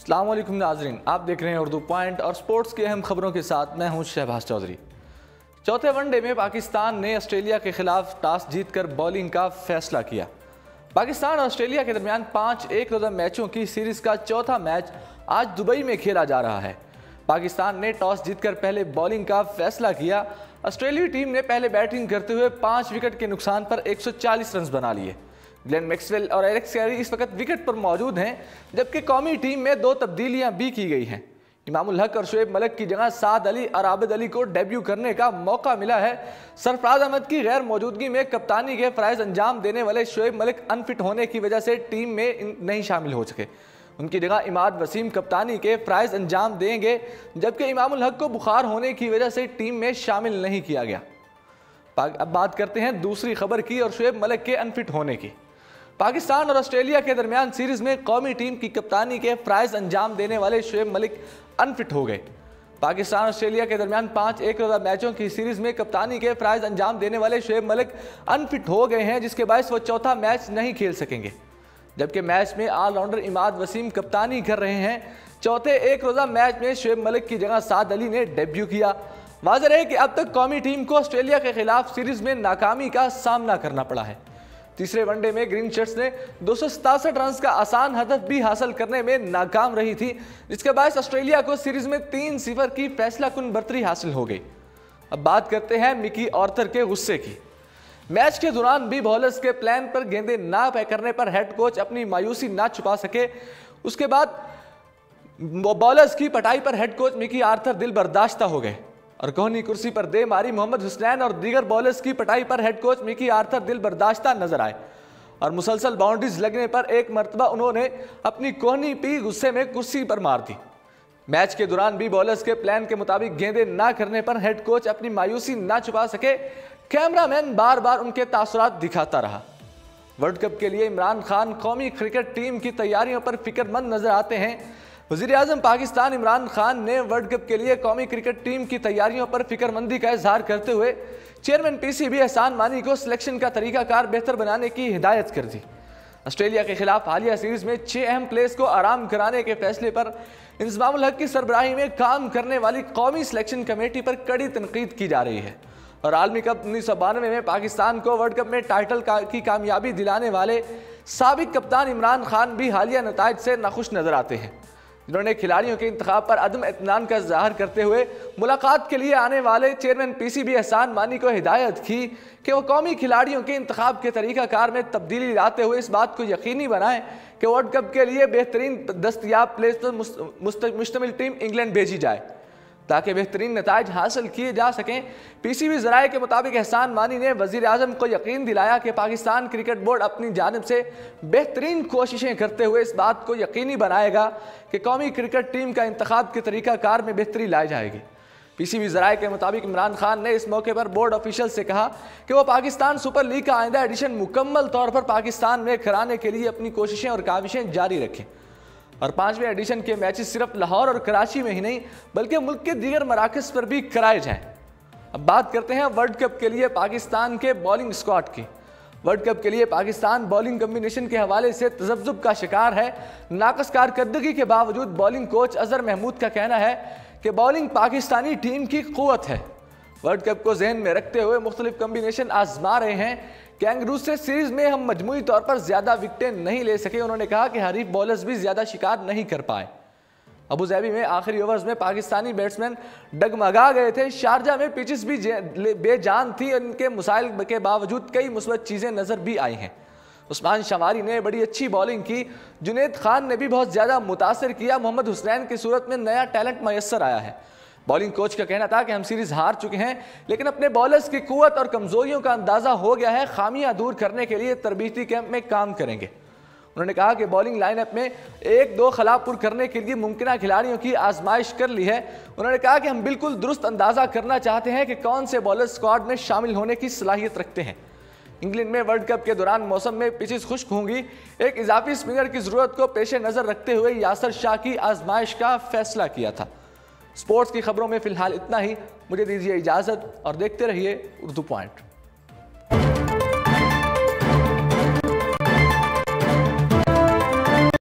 अस्सलाम वालेकुम नाज़रीन, आप देख रहे हैं उर्दू पॉइंट और स्पोर्ट्स की अहम खबरों के साथ मैं हूं शहबाज चौधरी। चौथे वनडे में पाकिस्तान ने ऑस्ट्रेलिया के खिलाफ टॉस जीतकर बॉलिंग का फैसला किया। पाकिस्तान और ऑस्ट्रेलिया के दरमियान 5 एक रोज़ा मैचों की सीरीज़ का चौथा मैच आज दुबई में खेला जा रहा है। पाकिस्तान ने टॉस जीतकर पहले बॉलिंग का फैसला किया। ऑस्ट्रेलियाई टीम ने पहले बैटिंग करते हुए 5 विकेट के नुकसान पर 140 रन बना लिए। ग्लेन मैक्सवेल और एलेक्स कैरी इस वक्त विकेट पर मौजूद हैं, जबकि कौमी टीम में 2 तब्दीलियां भी की गई हैं। इमामुल हक और शुएब मलिक की जगह साद अली और आबिद अली को डेब्यू करने का मौका मिला है। सरफराज अहमद की गैर मौजूदगी में कप्तानी के फ़राइज़ अंजाम देने वाले शुएब मलिक अनफिट होने की वजह से टीम में नहीं शामिल हो सके। उनकी जगह इमाद वसीम कप्तानी के फ़राइज़ अंजाम देंगे, जबकि इमामुल हक को बुखार होने की वजह से टीम में शामिल नहीं किया गया। अब बात करते हैं दूसरी खबर की और शुएब मलिक के अनफिट होने की। पाकिस्तान और ऑस्ट्रेलिया के दरमियान सीरीज़ में कौमी टीम की कप्तानी के फ़राइज़ अंजाम देने वाले शुएब मलिक अनफिट हो गए। पाकिस्तान और ऑस्ट्रेलिया के दरमियान 5 एक रोज़ा मैचों की सीरीज़ में कप्तानी के फ़राइज़ अंजाम देने वाले शुएब मलिक अनफिट हो गए हैं, जिसके बायस वो चौथा मैच नहीं खेल सकेंगे। जबकि मैच में ऑलराउंडर इमाद वसीम कप्तानी कर रहे हैं। चौथे एक रोज़ा मैच में शुएब मलिक की जगह साद अली ने डेब्यू किया। वाज़ेह है कि अब तक कौमी टीम को ऑस्ट्रेलिया के खिलाफ सीरीज़ में नाकामी का सामना करना पड़ा है। तीसरे वनडे में ग्रीन शर्ट्स ने 267 रन का आसान हदफ भी हासिल करने में नाकाम रही थी, जिसके बायस ऑस्ट्रेलिया को सीरीज में 3-0 की फैसलाकुन बर्तरी हासिल हो गई। अब बात करते हैं मिकी आर्थर के गुस्से की। मैच के दौरान भी बॉलर्स के प्लान पर गेंदें ना तय करने पर हेड कोच अपनी मायूसी ना छुपा सके। उसके बाद बॉलर्स की पटाई पर हेड कोच मिकी आर्थर दिल बर्दाश्ता हो गए और कोहनी कुर्सी पर दे मारी। मोहम्मद हुसैन और दीगर बॉलर्स की पटाई पर हेड कोच मिकी आर्थर दिल बर्दाश्ता नजर आए और मुसलसल बाउंड्रीज लगने पर एक मरतबा उन्होंने अपनी कोहनी पी गुस्से में कुर्सी पर मार दी। मैच के दौरान भी बॉलर्स के प्लान के मुताबिक गेंदें ना करने पर हेड कोच अपनी मायूसी ना छुपा सके। कैमरामैन बार बार उनके तासुरात दिखाता रहा। वर्ल्ड कप के लिए इमरान खान कौमी क्रिकेट टीम की तैयारियों पर फिक्रमंद नजर आते हैं। वज़ीर-ए-आज़म पाकिस्तान इमरान खान ने वर्ल्ड कप के लिए कौमी क्रिकेट टीम की तैयारियों पर फिक्रमंदी का इजहार करते हुए चेयरमैन पीसीबी एहसान मानी को सिलेक्शन का तरीकाकार बेहतर बनाने की हिदायत कर दी। ऑस्ट्रेलिया के खिलाफ हालिया सीरीज में 6 अहम प्लेयर्स को आराम कराने के फैसले पर इंज़मामुल हक की सरबराही में काम करने वाली कौमी सिलेक्शन कमेटी पर कड़ी तनकीद की जा रही है और आलमी कप 1992 में पाकिस्तान को वर्ल्ड कप में टाइटल की कामयाबी दिलाने वाले साबिक कप्तान इमरान खान भी हालिया नताइज से नाखुश नजर आते हैं, जिन्होंने खिलाड़ियों के इंतखाब पर अदम इत्मीनान का इज़हार करते हुए मुलाकात के लिए आने वाले चेयरमैन पीसीबी एहसान मानी को हिदायत की कि वो कौमी खिलाड़ियों के इंतखाब के तरीकाकार में तब्दीली लाते हुए इस बात को यकीनी बनाएं कि वर्ल्ड कप के लिए बेहतरीन दस्तयाब प्लेयर्स पर मुश्तमिल टीम इंग्लैंड भेजी जाए ताकि बेहतरीन नताइज हासिल किए जा सकें। पीसीबी ज़राए के मुताबिक एहसान मानी ने वज़ीर-ए-आज़म को यकीन दिलाया कि पाकिस्तान क्रिकेट बोर्ड अपनी जानिब से बेहतरीन कोशिशें करते हुए इस बात को यकीनी बनाएगा कि कौमी क्रिकेट टीम का इंतखाब के तरीकाकार में बेहतरी लाई जाएगी। पीसीबी ज़राए के मुताबिक इमरान खान ने इस मौके पर बोर्ड ऑफिशियल से कहा कि वो पाकिस्तान सुपर लीग का आइंदा एडिशन मुकम्मल तौर पर पाकिस्तान में कराने के लिए अपनी कोशिशें और काविशें जारी रखें और 5वें एडिशन के मैचेस सिर्फ लाहौर और कराची में ही नहीं बल्कि मुल्क के दीगर मराकज़ पर भी कराए जाएं। अब बात करते हैं वर्ल्ड कप के लिए पाकिस्तान के बॉलिंग स्क्वाड की। वर्ल्ड कप के लिए पाकिस्तान बॉलिंग कम्बिनेशन के हवाले से तज़ब्ज़ुब का शिकार है। नाक़िस कारकर्दगी के बावजूद बॉलिंग कोच अज़हर महमूद का कहना है कि बॉलिंग पाकिस्तानी टीम की क़ुव्वत है। वर्ल्ड कप को जहन में रखते हुए मुख्तलिफ कम्बिनेशन आजमा रहे हैं। कैंगरूज से सीरीज में हम मजमूई तौर पर ज्यादा विकेटें नहीं ले सके। उन्होंने कहा कि हरीफ बॉलर्स भी ज्यादा शिकार नहीं कर पाए। अबू धाबी में आखिरी ओवर्स में पाकिस्तानी बैट्समैन डगमगा गए थे। शारजा में पिचेस भी बेजान थी। इनके मसाइल के बावजूद कई मुस्बत चीजें नजर भी आई हैं। उस्मान शमारी ने बड़ी अच्छी बॉलिंग की। जुनैद खान ने भी बहुत ज्यादा मुतासर किया। मोहम्मद हुसैन की सूरत में नया टैलेंट मैसर आया है। बॉलिंग कोच का कहना था कि हम सीरीज हार चुके हैं, लेकिन अपने बॉलर्स की कुव्वत और कमजोरियों का अंदाजा हो गया है। खामियां दूर करने के लिए तरबीती कैंप में काम करेंगे। उन्होंने कहा कि बॉलिंग लाइनअप में 1-2 खलापुर करने के लिए मुमकिन खिलाड़ियों की आजमाइश कर ली है। उन्होंने कहा कि हम बिल्कुल दुरुस्त अंदाजा करना चाहते हैं कि कौन से बॉलर स्क्वाड में शामिल होने की सलाहियत रखते हैं। इंग्लैंड में वर्ल्ड कप के दौरान मौसम में पिचेस खुश्क होंगी। एक इजाफी स्पिनर की जरूरत को पेश नजर रखते हुए यासर शाह की आजमाइश का फैसला किया था। स्पोर्ट्स की खबरों में फिलहाल इतना ही। मुझे दीजिए इजाज़त और देखते रहिए उर्दू पॉइंट।